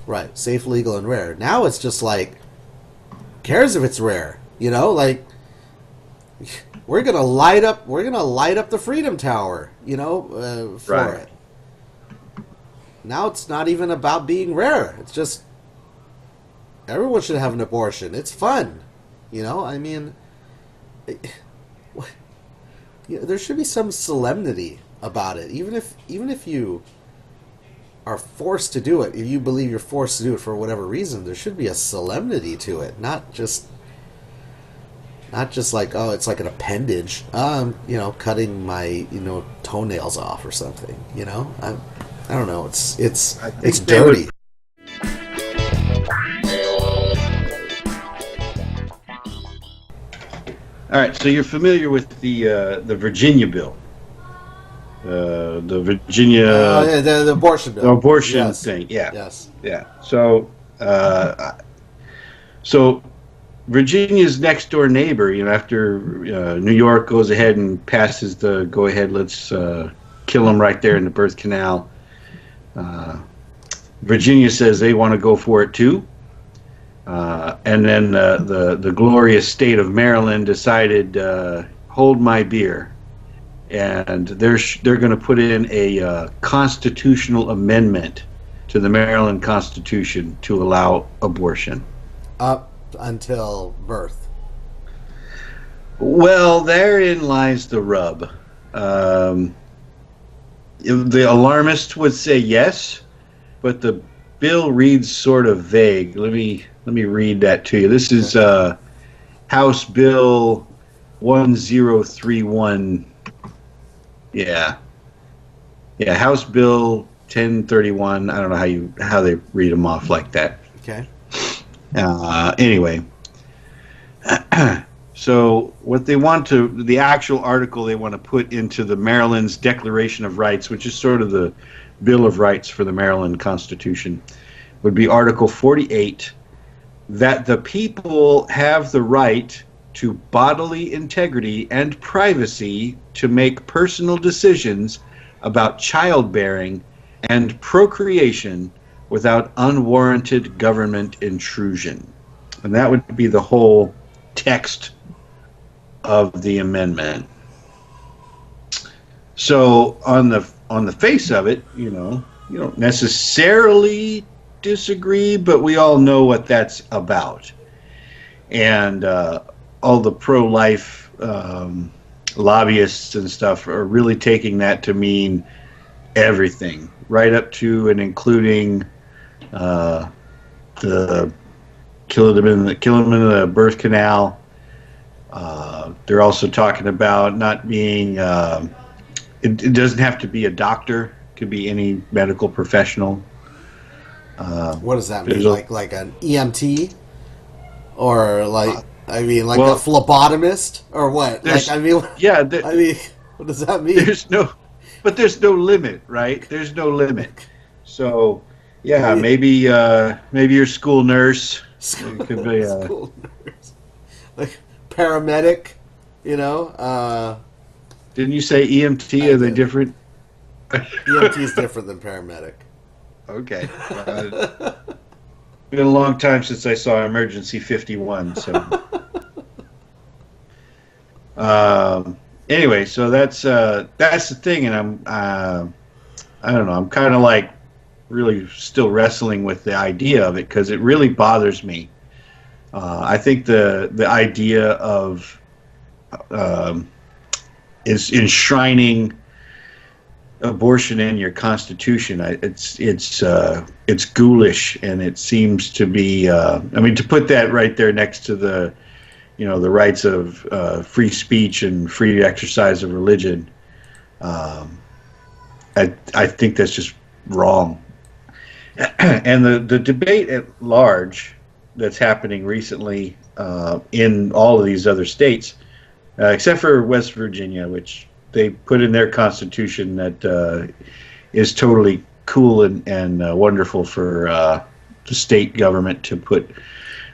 Right. Safe, legal, and rare. Now it's just like, cares if it's rare? You know, like we're gonna light up the Freedom Tower. You know, for Right. it. Now it's not even about being rare. It's just everyone should have an abortion. It's fun. You know, I mean, there should be some solemnity about it. Even if you are forced to do it, if you believe you're forced to do it for whatever reason, there should be a solemnity to it, not just like, oh, it's like an appendage. You know, cutting my toenails off or something. You know, I don't know. I It's think they would. dirty. All right, so you're familiar with the Virginia bill, the Virginia Yeah, the abortion bill. abortion Yes, thing. Yeah, yes. yeah. So Virginia's next door neighbor. After New York goes ahead and passes the go ahead, let's kill them right there in the birth canal. Uh, Virginia says they want to go for it too. And then the glorious state of Maryland decided, hold my beer, and they're going to put in a constitutional amendment to the Maryland Constitution to allow abortion. Up until birth. Well, therein lies the rub. The alarmists would say yes, but the bill reads sort of vague. Let me read that to you. This is House Bill 1031. Yeah. Yeah, House Bill 1031. I don't know how they read them off like that. Okay. Anyway, so what they want the actual article they want to put into the Maryland's Declaration of Rights, which is sort of the Bill of Rights for the Maryland Constitution, would be Article 48, that the people have the right to bodily integrity and privacy to make personal decisions about childbearing and procreation without unwarranted government intrusion. And that would be the whole text of the amendment. So on the face of it, you don't necessarily disagree, but we all know what that's about. And all the pro-life lobbyists and stuff are really taking that to mean everything, right up to and including the killing them in the birth canal. They're also talking about not being. It doesn't have to be a doctor; it could be any medical professional. What does that mean? Like an EMT, or like like well, a phlebotomist, or what? Like yeah, I mean, what does that mean? There's no limit, right? There's no limit. So yeah, maybe your school nurse. It could be school nurse, like paramedic. You know, didn't you say EMT? Are they different? EMT is different than paramedic. Okay. Been a long time since I saw Emergency 51. So, anyway, so that's the thing, and I don't know. I'm kind of like really still wrestling with the idea of it because it really bothers me. I think the idea of is enshrining abortion in your constitution. It's ghoulish, and it seems to be. I mean, to put that right there next to the rights of free speech and free exercise of religion. I think that's just wrong. And the debate at large that's happening recently in all of these other states, except for West Virginia, which they put in their constitution that is totally cool and wonderful for the state government to put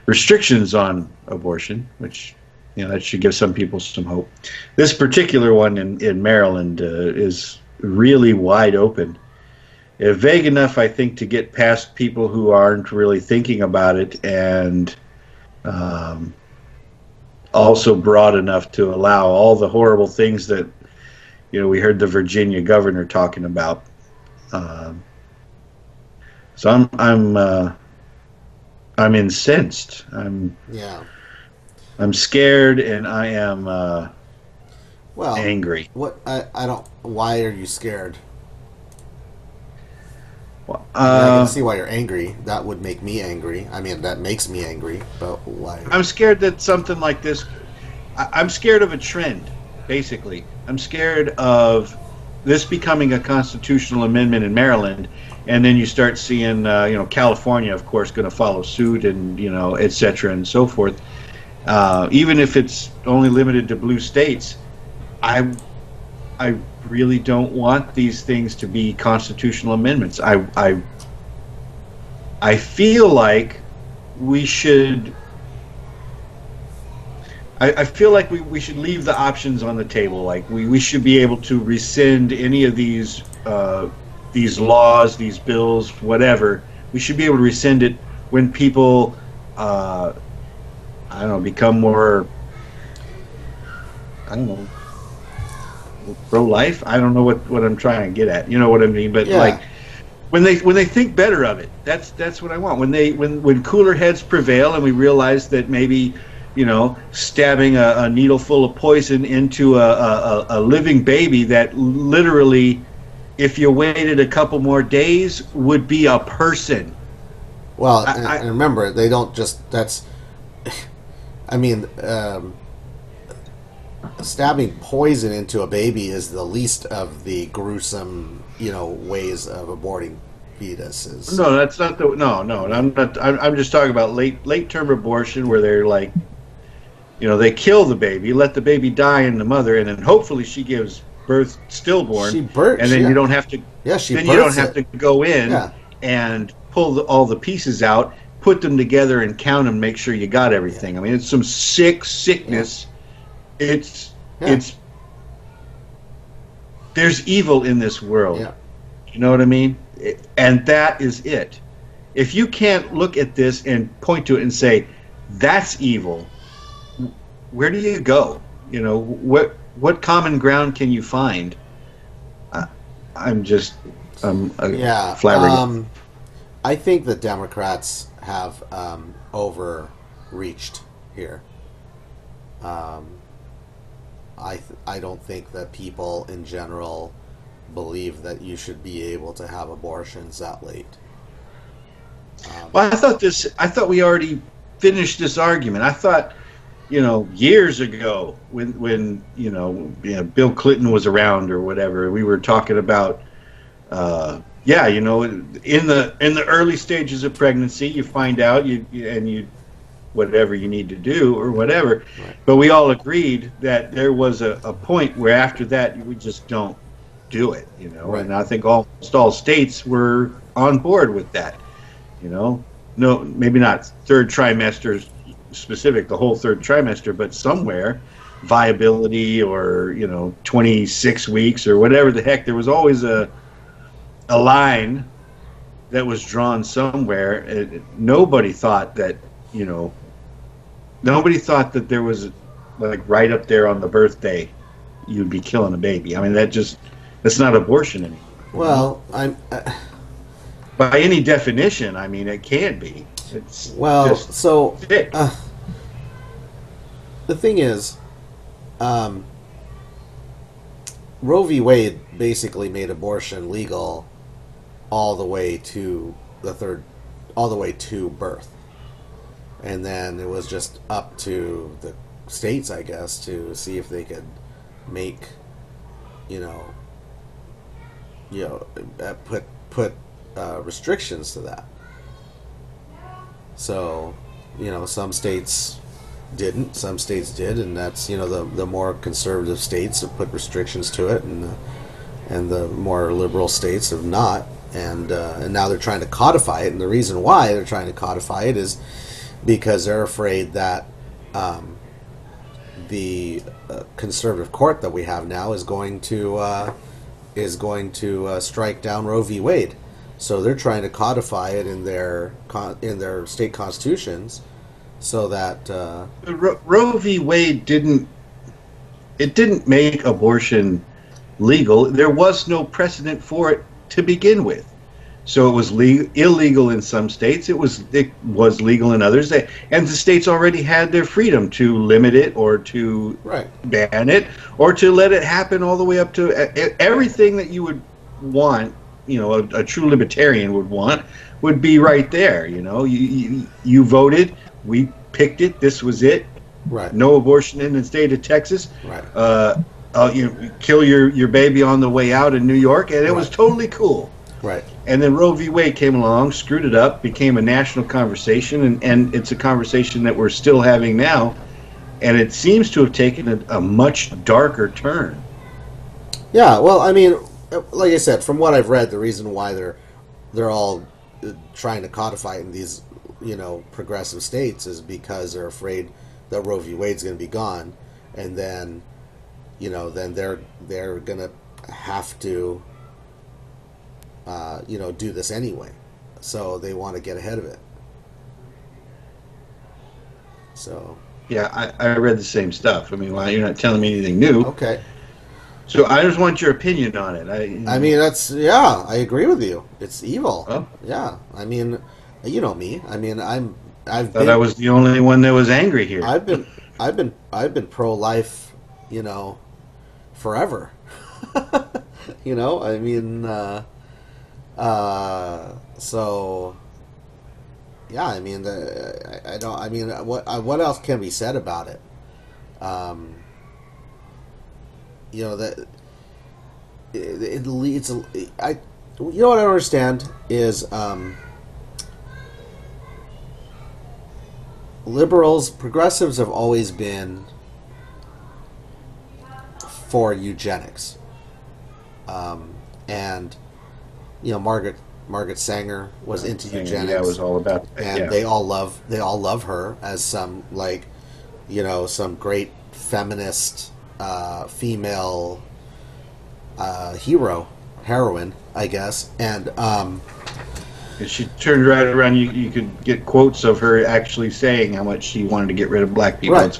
restrictions on abortion, which that should give some people some hope. This particular one in Maryland is really wide open, vague enough, I think, to get past people who aren't really thinking about it, and um, also broad enough to allow all the horrible things that we heard the Virginia governor talking about. Um, so I'm incensed. Yeah. I'm scared, and I am Well, angry. I don't. Why are you scared? I mean, I can Uh, see why you're angry. That would make me angry. I mean, that makes me angry. But why? I'm scared that something like this. I'm scared of a trend. Basically, I'm scared of this becoming a constitutional amendment in Maryland, and then you start seeing, California, of course, going to follow suit, and et cetera, and so forth. Even if it's only limited to blue states, I I really don't want these things to be constitutional amendments. I feel like we should. I feel like we should leave the options on the table. Like we should be able to rescind any of these laws, these bills, whatever. We should be able to rescind it when people, I don't know, become more, I don't know, pro-life. I don't know what I'm trying to get at. You know what I mean? But Yeah. like when they think better of it, that's what I want. When cooler heads prevail, and we realize that maybe stabbing a needle full of poison into a living baby that literally, if you waited a couple more days, would be a person. Well, and I remember, they don't just. That's. I mean, stabbing poison into a baby is the least of the gruesome, ways of aborting fetuses. No, that's not the no. I'm not. I'm just talking about late term abortion, where they're like, they kill the baby, let the baby die in the mother, and then hopefully she gives birth stillborn, She births. and then you Yeah. don't have to. Yeah, she Then you don't births have it. to go in Yeah. and pull all the pieces out, put them together, and count them, make sure you got Yeah. everything. I mean, it's some Yeah. sickness. It's Yeah. it's there's evil in this world. Yeah. You know what I mean? And that is it. If you can't look at this and point to it and say that's evil, where do you go? What common ground can you find? I, I'm just Yeah. flabbergasted. I think the Democrats have overreached here. I don't think that people in general believe that you should be able to have abortions that late. Well, I thought we already finished this argument. I thought, years ago when Bill Clinton was around or whatever, we were talking about, in the early stages of pregnancy, you find out you whatever you need to do or whatever. Right. But we all agreed that there was a point where after that we just don't do it, Right. and I think almost all states were on board with that. No, maybe not third trimester specific, the whole third trimester, but somewhere viability or 26 weeks or whatever the heck. There was always a line that was drawn somewhere. Nobody thought that there was, like, right up there on the birthday you'd be killing a baby. I mean, that's not abortion anymore. Well, I'm. By any definition, I mean, it can be. It's Well, just so sick. the thing is, Roe v. Wade basically made abortion legal all the way to all the way to birth, and then it was just up to the states, I guess, to see if they could make, put restrictions to that. So, some states didn't, some states did, and that's the more conservative states have put restrictions to it, and the more liberal states have not, and now they're trying to codify it, and the reason why they're trying to codify it is because they're afraid that the conservative court that we have now is going to strike down Roe v. Wade. So they're trying to codify it in their state constitutions, so that Roe v. Wade didn't make abortion legal. There was no precedent for it to begin with. So it was illegal in some states. It was legal in others. And the states already had their freedom to limit it or to right, ban it or to let it happen all the way up to everything that you would want. A true libertarian would want would be right there. You voted. We picked it. This was it. right, No abortion in the state of Texas. right, You kill your baby on the way out in New York, and it was totally cool. right. And then Roe v. Wade came along, screwed it up, became a national conversation, and it's a conversation that we're still having now, and it seems to have taken a much darker turn. Yeah, well, I mean, like I said, from what I've read, the reason why they're all trying to codify it in these progressive states is because they're afraid that Roe v. Wade's going to be gone, and then then they're going to have to do this anyway. So they want to get ahead of it. So yeah, I read the same stuff. I mean, you're not telling me anything new. Okay. So I just want your opinion on it. I mean, I agree with you. It's evil. Oh. Yeah. I mean, you know me. I mean, I was the only one that was angry here. I've been pro-life, forever. I mean, so yeah. I mean, I don't. I mean, what else can be said about it? That it leads. What I don't understand is progressives have always been for eugenics, and Margaret Sanger was into eugenics. Yeah, it was all about that. And they all love her as some some great feminist female heroine, I guess. And she turned right around. You could get quotes of her actually saying how much she wanted to get rid of black people. Right.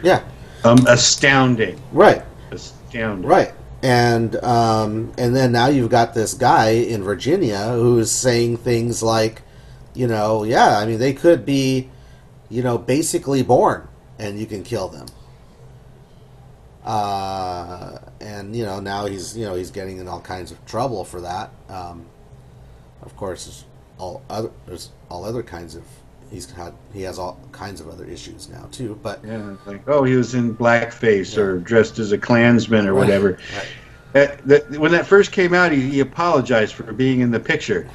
Yeah. Astounding. Right. Astounding. Right. And then now you've got this guy in Virginia who's saying things like, yeah, I mean, they could be, basically born and you can kill them. And now he's getting in all kinds of trouble for that. Of course, there's all other kinds of he has all kinds of other issues now too. But yeah, like he was in blackface or dressed as a Klansman or whatever. Right. When that first came out, he apologized for being in the picture.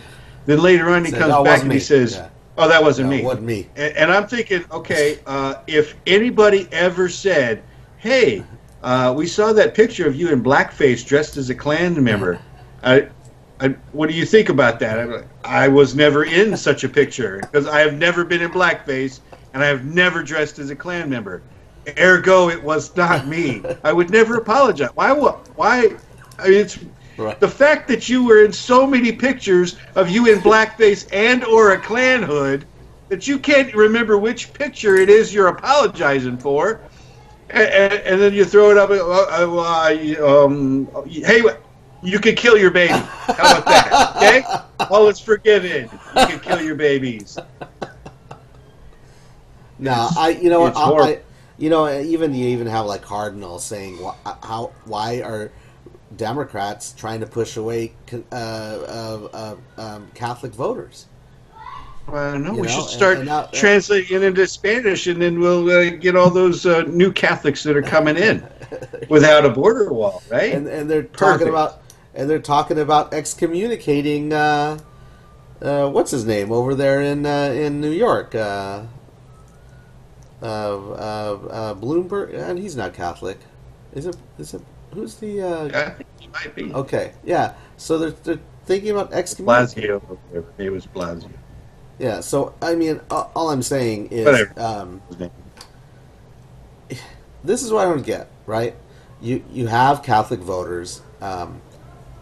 Then later on, he comes back and he says, "Oh, that wasn't me. It wasn't me." And I'm thinking, okay, if anybody ever said, "Hey, we saw that picture of you in blackface dressed as a Klan member," what do you think about that? I was never in such a picture because I have never been in blackface and I have never dressed as a Klan member. Ergo, it was not me. I would never apologize. Why? I mean, it's the fact that you were in so many pictures of you in blackface and or a Klan hood that you can't remember which picture it is you're apologizing for, and then you throw it up. Hey, you can kill your baby. How about that? Okay, all is forgiven. You can kill your babies. No, even you even have like Cardinal saying why are Democrats trying to push away Catholic voters? I don't know. We should start translating it into Spanish, and then we'll get all those new Catholics that are coming in without a border wall, right? And they're talking about excommunicating what's his name over there in New York, Bloomberg, and he's not Catholic. Is it? Who's the? I think he might be. Okay, yeah. So they're thinking about excommunicating. Blasio, whatever. It was Blasio. Yeah. So I mean, all I'm saying is, this is what I don't get. Right? You have Catholic voters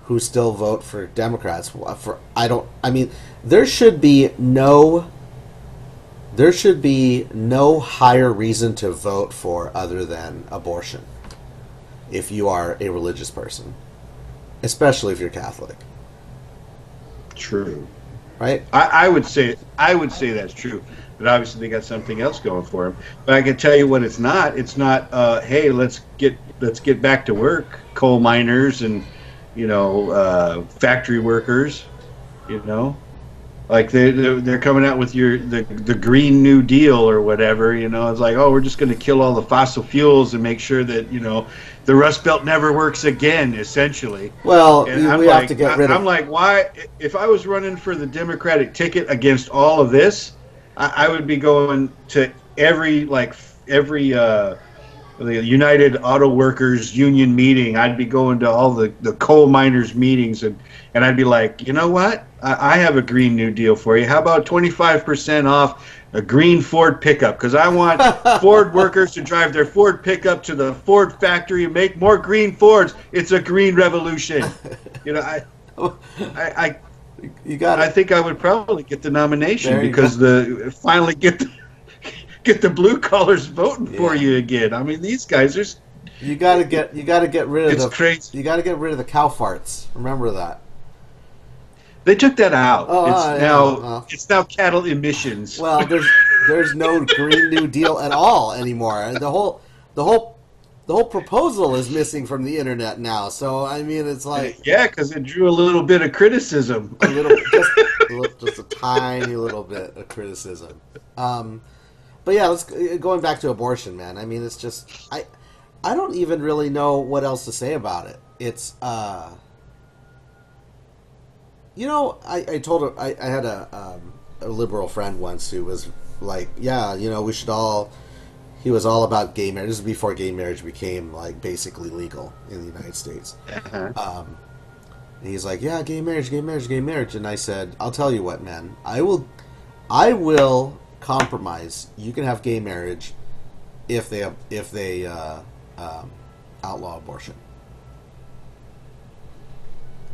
who still vote for Democrats. For I don't. I mean, there should be no. There should be no higher reason to vote for other than abortion if you are a religious person, especially if you're Catholic. True. Right? I would say that's true, but obviously they got something else going for them. But I can tell you what it's not. It's not. Hey, let's get back to work, coal miners and factory workers. Like they're coming out with the Green New Deal or whatever. It's like, oh, we're just going to kill all the fossil fuels and make sure that the Rust Belt never works again. Essentially, well, we have to get rid of. I'm like, why? If I was running for the Democratic ticket against all of this, I would be going to every the United Auto Workers Union meeting. I'd be going to all the coal miners meetings, and I'd be like, you know what? I have a Green New Deal for you. How about 25% off a green Ford pickup? Because I want Ford workers to drive their Ford pickup to the Ford factory and make more green Fords. It's a green revolution. I think I would probably get the nomination because finally get the blue collars voting for you again. I mean, these guys are. You got to get rid of crazy. You got to get rid of the cow farts. Remember that. They took that out. It's now cattle emissions. Well, there's no Green New Deal at all anymore. The whole proposal is missing from the internet now. So I mean, it's like because it drew a little bit of criticism. Just a tiny little bit of criticism. But yeah, going back to abortion, man. I mean, it's just I don't even really know what else to say about it. It's I told her I had a liberal friend once who was like, yeah, we should all. He was all about gay marriage. This is before gay marriage became like basically legal in the United States. And he's like, yeah, gay marriage, and I said, I'll tell you what, man, I will compromise. You can have gay marriage if they outlaw abortion.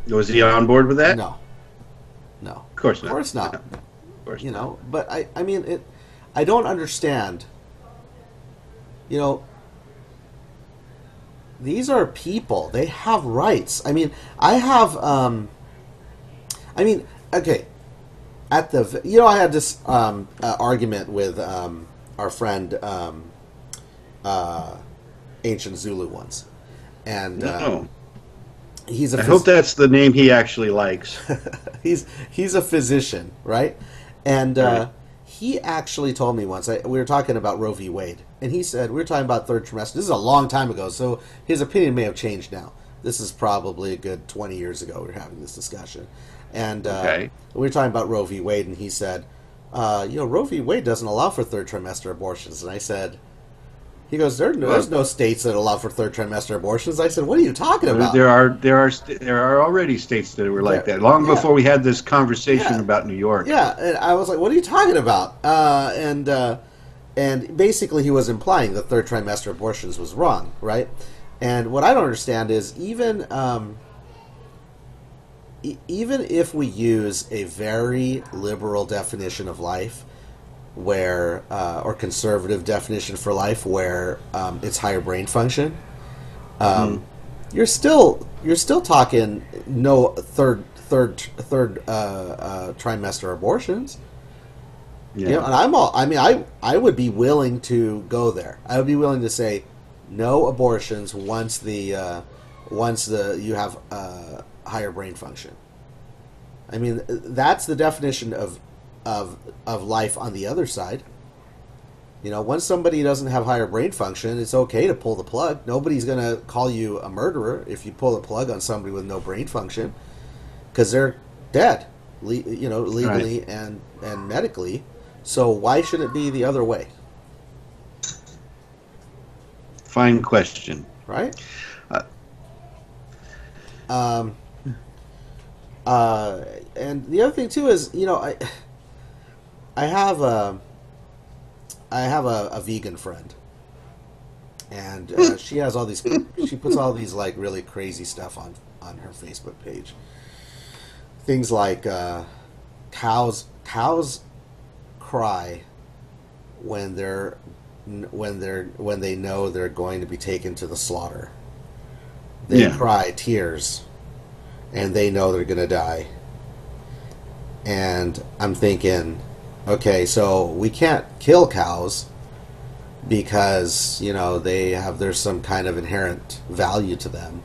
Was he on board with that? No. Of course not. Of course not. No. Of course not. But I mean it. I don't understand. These are people. They have rights. I mean, I have. Okay. At the I had this argument with our friend Ancient Zulu once, and I hope that's the name he actually likes. he's a physician, right? And right. He actually told me once, we were talking about Roe v. Wade, and he said, we were talking about third trimester. This is a long time ago, so his opinion may have changed now. This is probably a good 20 years ago we were having this discussion. And we were talking about Roe v. Wade, and he said, Roe v. Wade doesn't allow for third trimester abortions. And I said, he goes, there's no states that allow for third trimester abortions. I said, what are you talking about? There are already states that were like that long before we had this conversation about New York. Yeah, and I was like, what are you talking about? And basically he was implying that third trimester abortions was wrong, right? And what I don't understand is even if we use a very liberal definition of life, where or conservative definition for life, where it's higher brain function, you're still talking no third trimester abortions. Yeah, and I would be willing to go there. I would be willing to say no abortions once you have higher brain function. I mean, that's the definition of life on the other side. Once somebody doesn't have higher brain function, it's okay to pull the plug. Nobody's going to call you a murderer if you pull the plug on somebody with no brain function, because they're dead, legally right. and medically. So why should it be the other way? Fine question. Right? And the other thing too is, I have a vegan friend, and she has all these. She puts all these like really crazy stuff on on her Facebook page. Things like cows cry when they know they're going to be taken to the slaughter. They cry tears, and they know they're going to die. And I'm thinking, okay, so we can't kill cows because, there's some kind of inherent value to them.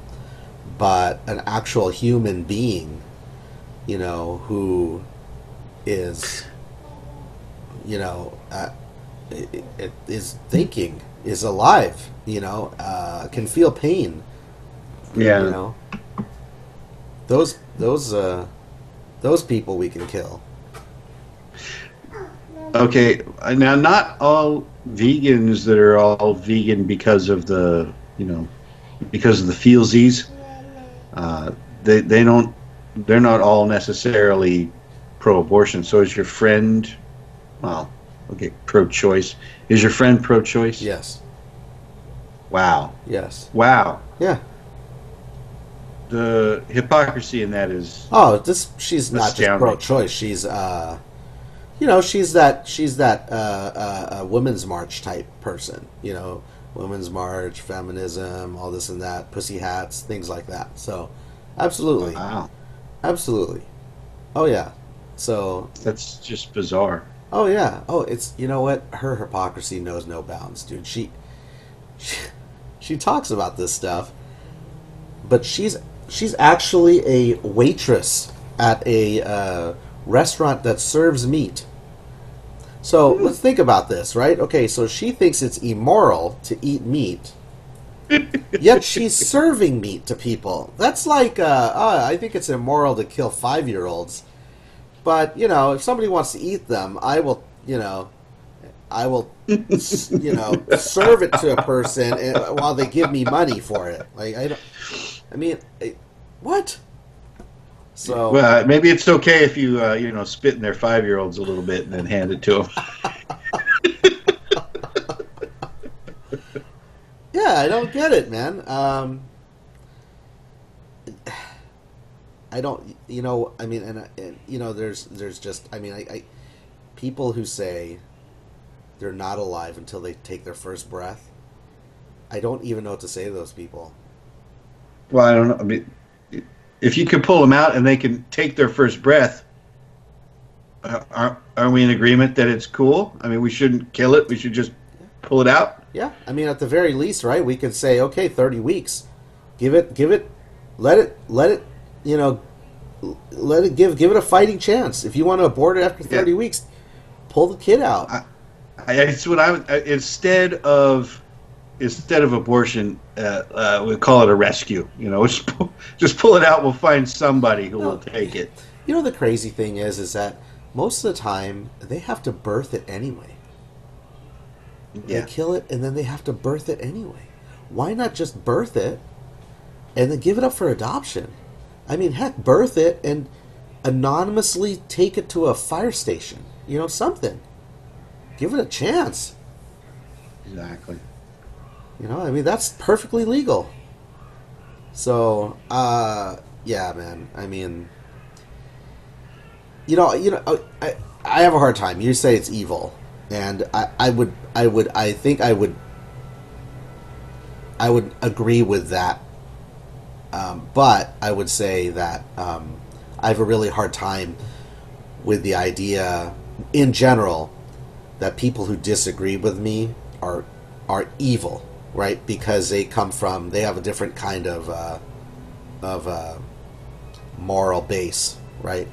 But an actual human being, who is, is thinking, is alive, can feel pain. Yeah. Those people we can kill. Okay, now not all vegans that are all vegan because of the feelsies. They're not all necessarily pro-abortion. So is your friend, pro-choice. Is your friend pro-choice? Yes. Wow. Yes. Wow. Yeah. The hypocrisy in that is she's not just astounding. pro-choice. She's she's that women's march type person. Women's march, feminism, all this and that, pussy hats, things like that. So, absolutely. Wow. Absolutely. Oh yeah. So that's just bizarre. Oh yeah. Oh, it's what? Her hypocrisy knows no bounds, dude. She talks about this stuff, but she's actually a waitress at a restaurant that serves meat. So let's think about this, right? Okay, so she thinks it's immoral to eat meat, yet she's serving meat to people. That's like, I think it's immoral to kill 5-year-olds, but if somebody wants to eat them, I will serve it to a person while they give me money for it. What? So well, maybe it's okay if you spit in their 5-year-olds a little bit and then hand it to them. Yeah, I don't get it, man. I don't, there's just, people who say they're not alive until they take their first breath. I don't even know what to say to those people. Well, I don't know. If you could pull them out and they can take their first breath, aren't we in agreement that it's cool? We shouldn't kill it. We should just pull it out. Yeah, at the very least, right? We could say, okay, 30 weeks. Give it, let it, give it a fighting chance. If you want to abort it after 30 weeks, pull the kid out. It's what instead of abortion, we call it a rescue. Just pull it out. We'll find somebody who will take it. The crazy thing is that most of the time they have to birth it anyway. Yeah. They kill it and then they have to birth it anyway. Why not just birth it and then give it up for adoption? Heck, birth it and anonymously take it to a fire station. Something. Give it a chance. Exactly. That's perfectly legal. So, yeah, man. I have a hard time. You say it's evil, and I would agree with that. But I would say that I have a really hard time with the idea, in general, that people who disagree with me are evil, right? Because they have a different kind of moral base, right?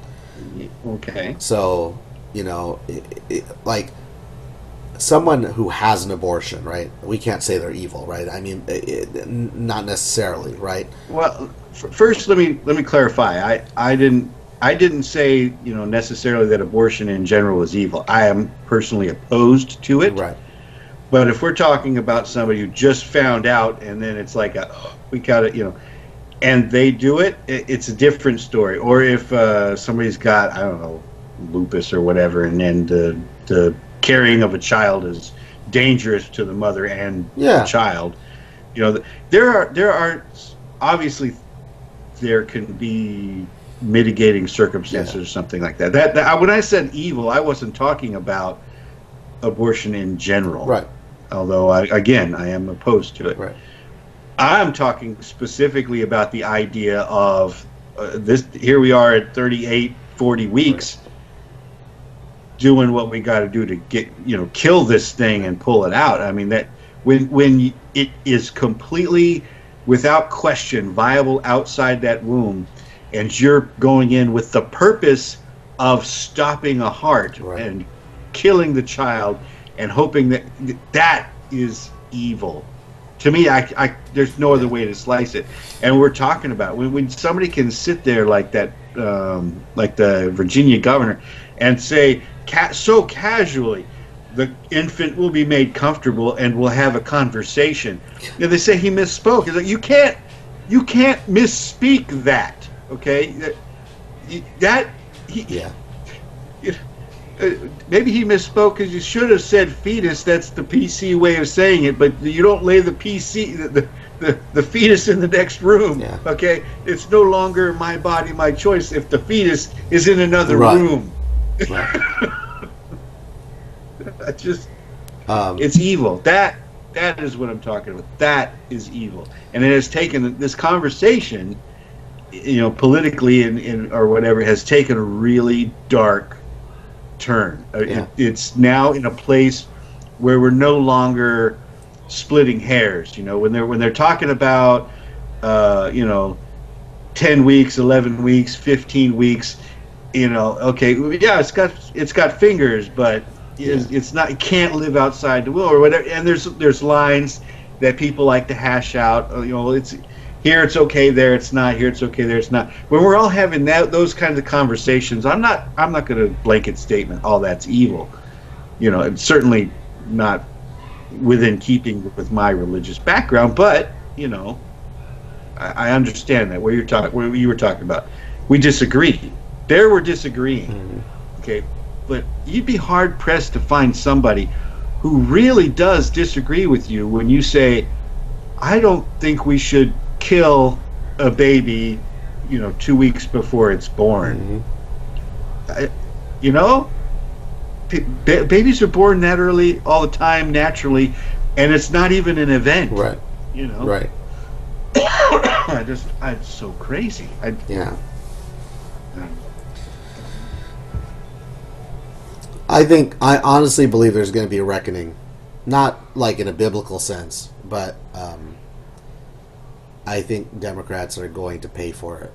Okay. So, like someone who has an abortion, right? We can't say they're evil, right? Not necessarily, right? Well, first let me clarify. I didn't say necessarily that abortion in general is evil. I am personally opposed to it. Right. But if we're talking about somebody who just found out and then it's like we got it, and they do it, it's a different story. Or if somebody's got, I don't know, lupus or whatever, and then the carrying of a child is dangerous to the mother and the child. There are obviously there can be mitigating circumstances or something like that. That when I said evil, I wasn't talking about abortion in general. Right. Although I am opposed to it. Right. I'm talking specifically about the idea of this. Here we are at 38, 40 weeks, doing what we got to do to get kill this thing and pull it out. I mean, that when it is completely, without question, viable outside that womb, and you're going in with the purpose of stopping a heart and killing the child and hoping that is evil. To me, there's no other way to slice it. And we're talking about when somebody can sit there like that, like the Virginia governor, and say so casually, the infant will be made comfortable and we'll have a conversation. They say he misspoke. It's like you can't misspeak that. Okay, maybe he misspoke because you should have said fetus. That's the PC way of saying it, but you don't lay the fetus in the next room. Yeah. Okay, it's no longer my body, my choice if the fetus is in another room. Right. It's evil. That is what I'm talking about. That is evil, and it has taken this conversation, politically and or whatever, has taken a really dark turn. It's now in a place where we're no longer splitting hairs. When they're talking about 10 weeks, 11 weeks, 15 weeks, okay, yeah, it's got fingers, but it's not, it can't live outside the womb or whatever. And there's lines that people like to hash out. It's here it's okay, there it's not. Here it's okay, there it's not. When we're all having those kinds of conversations, I'm not going to blanket statement all that's evil. It's certainly not within keeping with my religious background, but I understand that where you were talking about. We disagree. There we're disagreeing. Mm-hmm. Okay, but you'd be hard pressed to find somebody who really does disagree with you when you say, I don't think we should kill a baby 2 weeks before it's born. Mm-hmm. Babies are born that early all the time naturally, and it's not even an event. Right. Right. I'm so crazy. I honestly believe there's going to be a reckoning, not like in a biblical sense, but I think Democrats are going to pay for it.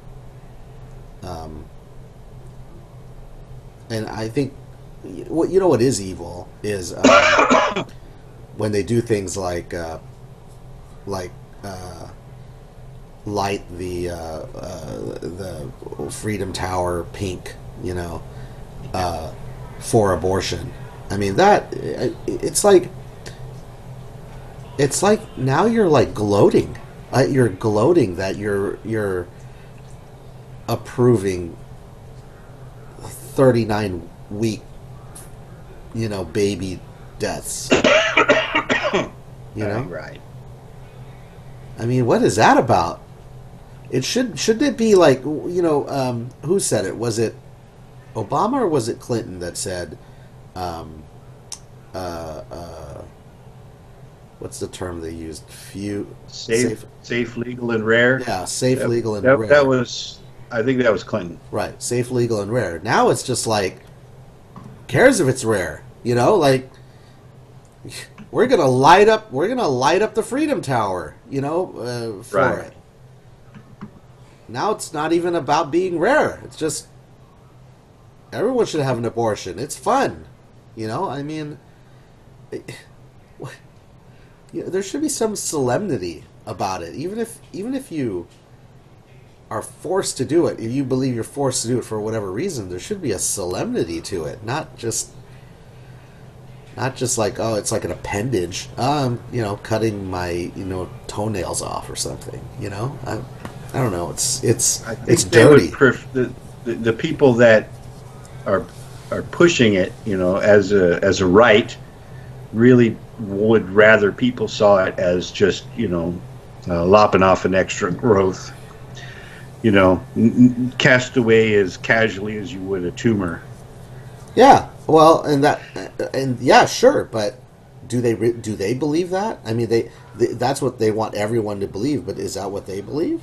And I think what is evil is when they do things like light the Freedom Tower pink, for abortion. I mean, that it's like now you're like gloating. You're gloating that you're approving 39-week, baby deaths. Right. I mean, what is that about? It shouldn't it be like who said it? Was it Obama or was it Clinton that said, what's the term they used? Safe, legal, and rare. Yeah, safe, legal, and rare. I think that was Clinton. Right, safe, legal, and rare. Now it's just like, who cares if it's rare? Like we're gonna light up the Freedom Tower, for it. Now it's not even about being rare. It's just everyone should have an abortion. It's fun, I mean, there should be some solemnity about it, even if you are forced to do it. If you believe you're forced to do it for whatever reason, there should be a solemnity to it, not just like, oh, it's like an appendage. Cutting my toenails off or something. I don't know. It's dirty. The people that are pushing it, as a right, really would rather people saw it as just lopping off an extra growth. cast away as casually as you would a tumor. Yeah, well, and yeah, sure, but do they believe that? I mean, that's what they want everyone to believe, but is that what they believe?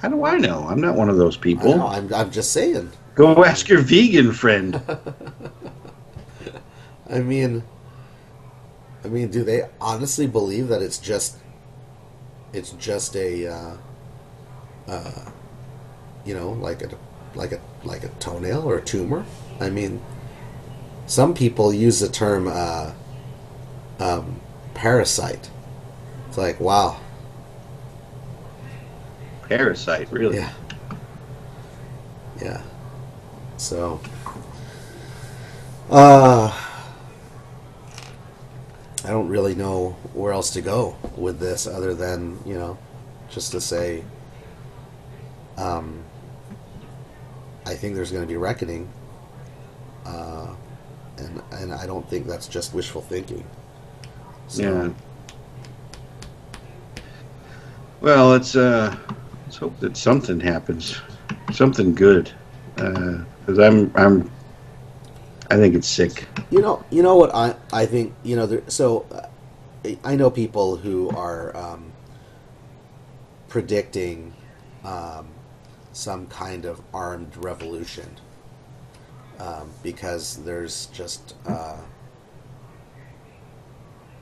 How do I know? I'm not one of those I know. people. I'm just saying. Go ask your vegan friend. I mean, do they honestly believe that it's just a like a toenail or a tumor? I mean, some people use the term parasite. It's like, wow, Parasite, really? yeah, yeah. So, uh, I don't really know where else to go with this other than just to say, um, I think there's going to be reckoning, uh, and I don't think that's just wishful thinking. So, Yeah. Well, let's hope that something happens, something good, because I think it's sick. you know what I think I know people who are predicting um, some kind of armed revolution because there's just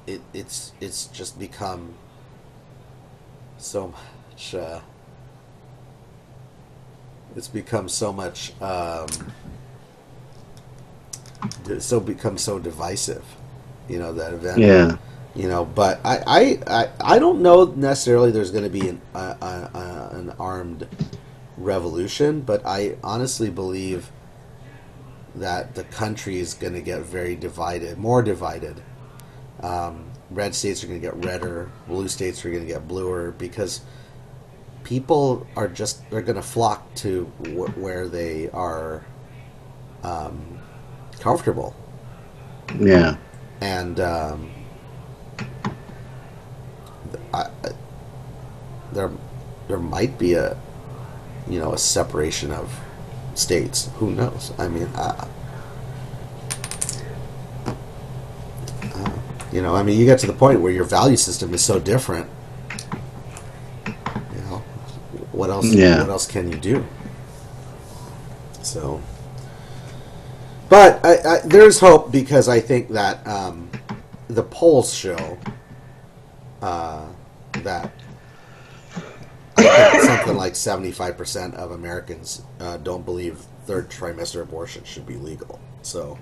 it's just become so much it's become so much so become so divisive, that event. Yeah. But I don't know necessarily there's going to be an armed revolution, but I honestly believe that the country is going to get very divided, more divided. Red states are going to get redder, blue states are going to get bluer, because people they're going to flock to where they are comfortable. Yeah. And I, there might be a separation of states. Who knows? I mean, you get to the point where your value system is so different. What else? Yeah. What else can you do? So, but there's hope, because I think that the polls show that I think something like 75% of Americans don't believe third trimester abortion should be legal. So